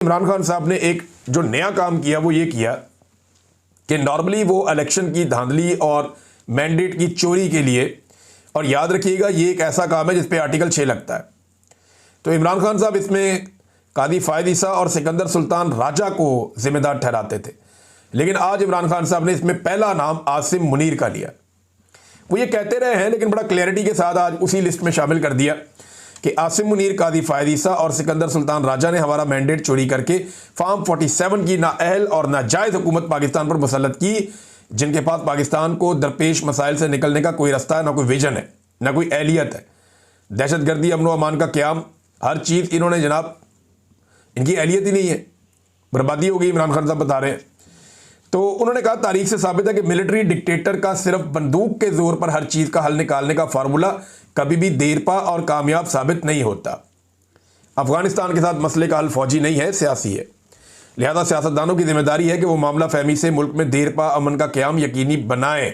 इमरान खान साहब ने एक जो नया काम किया वो ये किया कि नॉर्मली वो इलेक्शन की धांधली और मैंडेट की चोरी के लिए, और याद रखिएगा ये एक ऐसा काम है जिस पे आर्टिकल 6 लगता है, तो इमरान खान साहब इसमें कादी फ़ायद ईसा और सिकंदर सुल्तान राजा को जिम्मेदार ठहराते थे। लेकिन आज इमरान खान साहब ने इसमें पहला नाम आसिम मुनीर का लिया। वो ये कहते रहे हैं लेकिन बड़ा क्लैरिटी के साथ आज उसी लिस्ट में शामिल कर दिया कि आसिम मुनीर, कादी फ़ायद ईसा और सिकंदर सुल्तान राजा ने हमारा मैंडेट चोरी करके फॉर्म 47 की नाअहल और नाजायज़ हुकूमत पाकिस्तान पर मुसल्लत की, जिनके पास पाकिस्तान को दरपेश मसाइल से निकलने का कोई रास्ता है, ना कोई विजन है, ना कोई एहलियत है। दहशत गर्दी, अमन व अमान का क़याम, हर चीज़ इन्होंने जनाब, इनकी एहलियत ही नहीं है, बर्बादी हो गई। इमरान खान साहब बता रहे हैं। तो उन्होंने कहा तारीख से साबित है कि मिलिट्री डिक्टेटर का सिर्फ बंदूक के जोर पर हर चीज़ का हल निकालने का फार्मूला कभी भी देरपा और कामयाब साबित नहीं होता। अफगानिस्तान के साथ मसले का हल फौजी नहीं है, सियासी है। लिहाजा सियासतदानों की जिम्मेदारी है कि वो मामला फहमी से मुल्क में देरपा अमन का क़याम यकीनी बनाएं।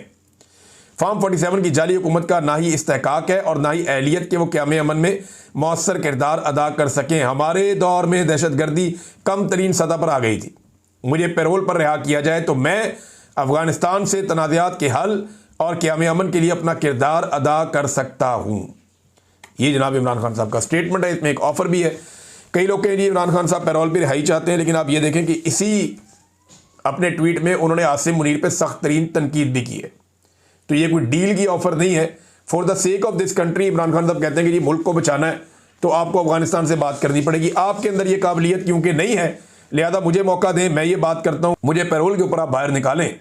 फॉर्म 47 की जाली हुकूमत का ना ही इस्तेहकाक है और ना ही एहलियत के वो क़याम अमन में मौसर किरदार अदा कर सकें। हमारे दौर में दहशत गर्दी कम तरीन सतह पर आ गई थी। मुझे पैरोल पर रिहा किया जाए तो मैं अफगानिस्तान से तनाज़ात के हल और क़याम अमन के लिए अपना किरदार अदा कर सकता हूँ। ये जनाब इमरान खान साहब का स्टेटमेंट है। इसमें एक ऑफ़र भी है। कई लोग कहेंगे इमरान खान साहब पैरोल पर रिहाई चाहते हैं, लेकिन आप ये देखें कि इसी अपने ट्वीट में उन्होंने आसिम मुनीर पर सख्त तरीन तनकीद भी की है। तो ये कोई डील की ऑफ़र नहीं है। For the sake of this country Imran Khan साहब कहते हैं कि ये मुल्क को बचाना है तो आपको अफगानिस्तान से बात करनी पड़ेगी। आपके अंदर ये काबिलियत क्योंकि नहीं है, लिहाजा मुझे मौका दें, मैं ये बात करता हूँ, मुझे पैरोल के ऊपर आप बाहर निकालें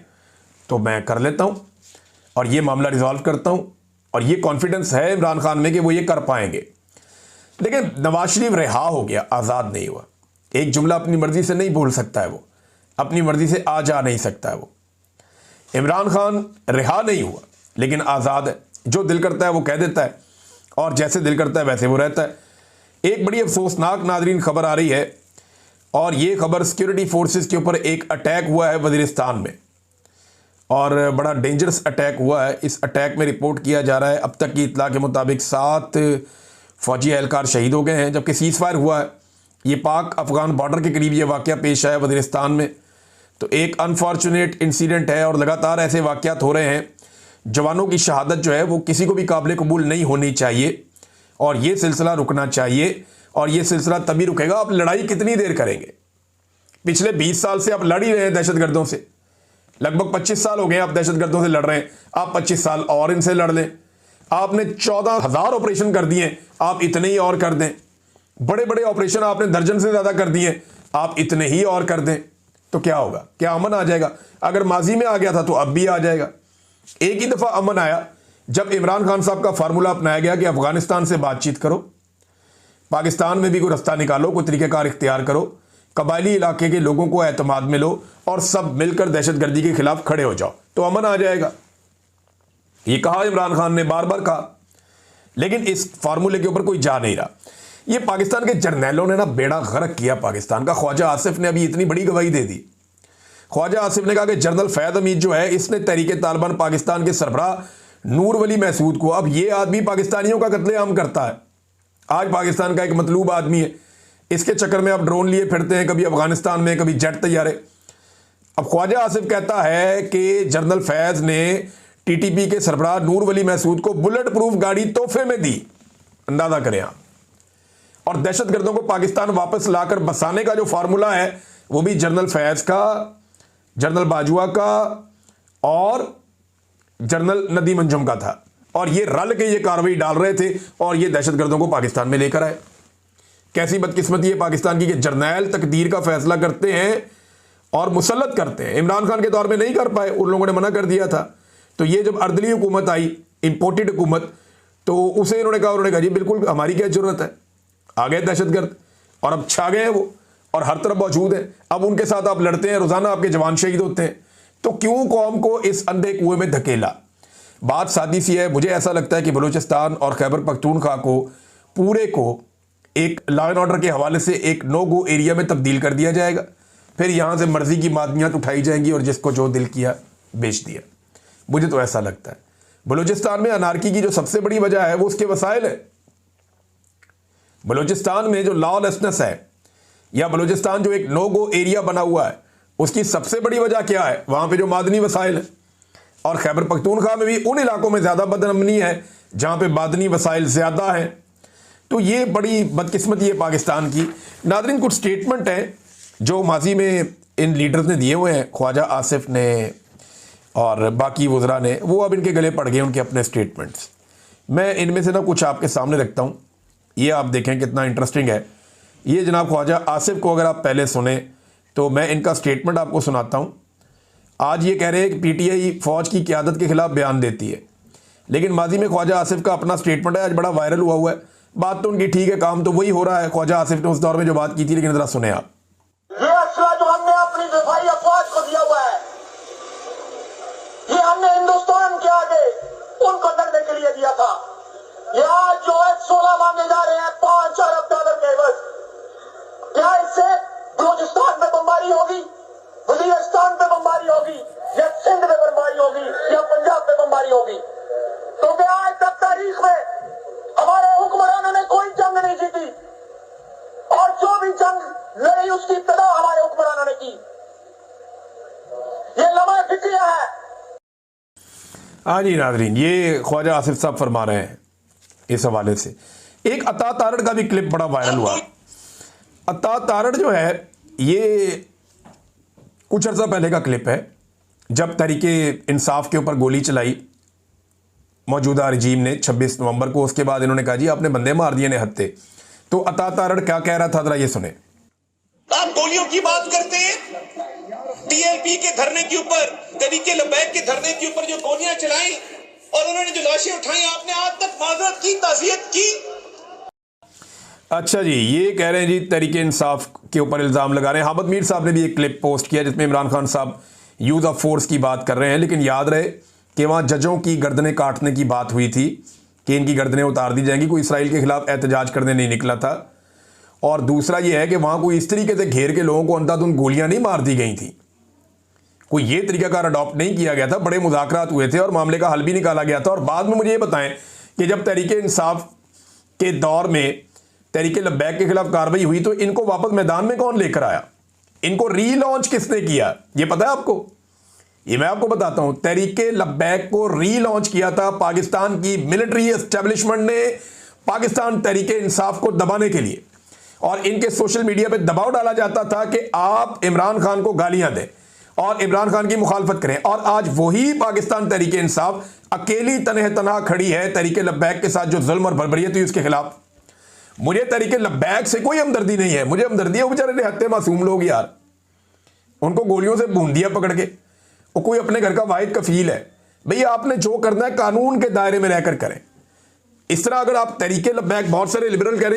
तो मैं कर लेता हूँ और ये मामला रिजॉल्व करता हूँ। और ये कॉन्फिडेंस है इमरान खान में कि वो ये कर पाएंगे। लेकिन नवाज शरीफ रिहा हो गया, आज़ाद नहीं हुआ। एक जुमला अपनी मर्जी से नहीं बोल सकता है, वो अपनी मर्जी से आ जा नहीं सकता है। वो इमरान खान रिहा नहीं हुआ लेकिन आज़ाद है। जो दिल करता है वो कह देता है और जैसे दिल करता है वैसे वो रहता है। एक बड़ी अफसोसनाक नादरीन खबर आ रही है, और ये खबर सिक्योरिटी फोर्सेस के ऊपर एक अटैक हुआ है वज़ीरिस्तान में, और बड़ा डेंजरस अटैक हुआ है। इस अटैक में रिपोर्ट किया जा रहा है अब तक की इतला के मुताबिक 7 फौजी एहलकार शहीद हो गए हैं, जबकि सीज़ फायर हुआ है। ये पाक अफगान बॉर्डर के करीब ये वाक़या पेश आया वज़ीरिस्तान में। तो एक अनफॉर्चुनेट इंसिडेंट है और लगातार ऐसे वाक़यात हो रहे हैं। जवानों की शहादत जो है वो किसी को भी काबिल कबूल नहीं होनी चाहिए और ये सिलसिला रुकना चाहिए। और ये सिलसिला तभी रुकेगा, आप लड़ाई कितनी देर करेंगे? पिछले 20 साल से आप लड़ ही रहे हैं दहशतगर्दों से। लगभग 25 साल हो गए आप दहशतगर्दों से लड़ रहे हैं। आप 25 साल और इनसे लड़ लें। आपने 14,000 ऑपरेशन कर दिए, आप इतने ही और कर दें। बड़े बड़े ऑपरेशन आपने दर्जन से ज़्यादा कर दिए, आप इतने ही और कर दें। तो क्या होगा? क्या अमन आ जाएगा? अगर माजी में आ गया था तो अब भी आ जाएगा। एक ही दफ़ा अमन आया जब इमरान खान साहब का फार्मूला अपनाया गया कि अफगानिस्तान से बातचीत करो, पाकिस्तान में भी कोई रास्ता निकालो, कोई तरीक़ेकार इख्तियार करो, कबायली इलाके के लोगों को एतमाद में लो और सब मिलकर दहशतगर्दी के खिलाफ खड़े हो जाओ तो अमन आ जाएगा। ये कहा इमरान खान ने, बार बार कहा, लेकिन इस फार्मूले के ऊपर कोई जा नहीं रहा। ये पाकिस्तान के जर्नैलों ने ना बेड़ा गर्क किया पाकिस्तान का। ख्वाजा आसिफ ने अभी इतनी बड़ी गवाही दे दी। ख्वाजा आसिफ ने कहा कि जनरल फैद हमीद जो है इसने तहरीक तालिबान पाकिस्तान के सरबराह नूर वली महसूद को, अब ये आदमी पाकिस्तानियों का कत्लेआम करता है। आज पाकिस्तान का एक मतलूब आदमी है, इसके चक्कर में आप ड्रोन लिए फिरते हैं, कभी अफगानिस्तान में, कभी जेट तैयारे। अब ख्वाजा आसिफ कहता है कि जनरल फैज़ ने टीटीपी के सरबराह नूर वली महसूद को बुलेट प्रूफ गाड़ी तोहफे में दी। अंदाजा करें आप। और दहशतगर्दों को पाकिस्तान वापस लाकर बसाने का जो फार्मूला है वो भी जनरल फैज़ का, जनरल बाजवा का और जनरल नदीम अंजुम का था। और ये रल के ये कार्रवाई डाल रहे थे और ये दहशतगर्दों को पाकिस्तान में लेकर आए। कैसी बदकिस्मती है पाकिस्तान की कि जर्नैल तकदीर का फैसला करते हैं और मुसल्लत करते हैं। इमरान खान के दौर में नहीं कर पाए, उन लोगों ने मना कर दिया था। तो ये जब अर्दली हुकूमत आई, इंपोर्टेड हुकूमत, तो उसे उन्होंने कहा जी बिल्कुल हमारी क्या जरूरत है। आ गए दहशतगर्द और अब छा गए हैं वो और हर तरफ मौजूद है। अब उनके साथ आप लड़ते हैं, रोजाना आपके जवान शहीद होते हैं। तो क्यों कौम को इस अंधे कुएं में धकेला? बात सादी सी है। मुझे ऐसा लगता है कि बलूचिस्तान और खैबर पख्तूनख्वा को पूरे को एक लॉ एंड ऑर्डर के हवाले से एक नो गो एरिया में तब्दील कर दिया जाएगा। फिर यहाँ से मर्जी की मादनियात उठाई जाएंगी और जिसको जो दिल किया बेच दिया। मुझे तो ऐसा लगता है। बलूचिस्तान में अनारकी की जो सबसे बड़ी वजह है वो उसके वसाइल है। बलूचिस्तान में जो लॉलेसनेस है या बलूचिस्तान जो एक नो गो एरिया बना हुआ है, उसकी सबसे बड़ी वजह क्या है? वहां पे जो मादनी वसाइल है। और खैबर पख्तूनख्वा में भी उन इलाकों में ज़्यादा बदअमनी है जहां पे मादनी वसाइल ज़्यादा है। तो ये बड़ी बदकिस्मती है पाकिस्तान की। नाज़रीन, कुछ स्टेटमेंट हैं जो माजी में इन लीडर्स ने दिए हुए हैं, ख्वाजा आसिफ ने और बाकी वज़रा ने, वो अब इनके गले पड़ गए उनके अपने स्टेटमेंट्स। मैं इनमें से ना कुछ आपके सामने रखता हूँ, ये आप देखें कितना इंटरेस्टिंग है। ये जनाब ख्वाजा आसिफ को अगर आप पहले सुने तो मैं इनका स्टेटमेंट आपको सुनाता हूँ। आज ये कह रहे हैं कि पीटीआई फ़ौज की क़यादत के ख़िलाफ़ बयान देती है, लेकिन माजी में ख्वाजा आसिफ का अपना स्टेटमेंट है, आज बड़ा वायरल हुआ है। बात तो उनकी ठीक है, काम तो वही हो रहा है ख्वाजा आसिफ ने उस दौर में जो बात की थी, लेकिन ज़रा सुने आप। ये असला जो हमने अपनी दिफाई अफवाज को दिया हुआ है, ये हमने हिंदुस्तान के आगे उनको लड़ने के लिए दिया था। ये आज जो F-16 मांगे जा रहे हैं 5 अरब डॉलर के एवज, क्या इससे बलूचिस्तान पे बमबारी होगी, वजीरिस्तान पे बमबारी होगी, या सिंध पे बमबारी होगी, या पंजाब पे बमबारी होगी? क्योंकि आज तक तारीख में हमारे हुक्मरानों ने कोई जंग नहीं जीती, और जो भी जंग लड़ी उसकी इब्तिदा हमारे हुक्मरानों ने की। ये लम्हा फिक्रिया है। हाँ जी नाज़रीन, ये ख्वाजा आसिफ साहब फरमा रहे हैं इस हवाले से। एक अता तारड़ का भी क्लिप बड़ा वायरल हुआ। अता तारड़ जो है, ये कुछ अर्सा पहले का क्लिप है, जब तहरीके इंसाफ के ऊपर गोली चलाई मौजूदा रजीम ने 26 नवंबर को। उसके बाद इन्होंने कहा जी आपने बंदे मार दिए ने हत्ते। तो अता तारड़ क्या कह रहा था, जरा ये सुने। आप गोलियों की बात करते हैं, टीएलपी के धरने के ऊपर, तरीके लबैक के धरने के ऊपर जो गोलियां चलाई और उन्होंने जो लाशें उठाई, आपने आज तक माजरत की, ताज़ियत की। अच्छा जी, ये कह रहे हैं जी तहरीके इंसाफ के ऊपर इल्ज़ाम लगा रहे हैं। हामिद मीर साहब ने भी एक क्लिप पोस्ट किया जिसमें इमरान खान साहब यूज़ ऑफ फोर्स की बात कर रहे हैं, लेकिन याद रहे कि वहाँ जजों की गर्दनें काटने की बात हुई थी कि इनकी गर्दनें उतार दी जाएंगी। कोई इसराइल के खिलाफ एहतजाज करने नहीं निकला था। और दूसरा ये है कि वहाँ कोई इस तरीके से घेर के लोगों को अंधाधुंध गोलियां नहीं मार दी गई थी, कोई ये तरीकाकार अडॉप्ट नहीं किया गया था। बड़े मुज़ाकरात हुए थे और मामले का हल भी निकाला गया था। और बाद में मुझे ये बताएं कि जब तहरीके इंसाफ के दौर में तहरीके लब्बैक के खिलाफ कार्रवाई हुई तो इनको वापस मैदान में कौन लेकर आया? इनको रीलॉन्च किसने किया, ये पता है आपको? ये मैं आपको बताता हूं। तहरीके लब्बैक को रीलॉन्च किया था पाकिस्तान की मिलिट्री एस्टेब्लिशमेंट ने, पाकिस्तान तहरीके इंसाफ को दबाने के लिए। और इनके सोशल मीडिया पे दबाव डाला जाता था कि आप इमरान खान को गालियां दें और इमरान खान की मुखालफत करें। और आज वही पाकिस्तान तहरीके इंसाफ अकेली तनहा खड़ी है तहरीके लब्बैक के साथ जो जुल्म और बर्बरियत हुई उसके खिलाफ। मुझे तहरीके लब्बैक से कोई हमदर्दी नहीं है, मुझे हमदर्दी है वो बेचारे निहत्ते मासूम लोग यार, उनको गोलियों से भून दिया पकड़ के। वो कोई अपने घर का वाहिद कफील है। भैया आपने जो करना है कानून के दायरे में रहकर करें। इस तरह अगर आप तहरीके लब्बैक, बहुत सारे लिबरल कह रहे हैं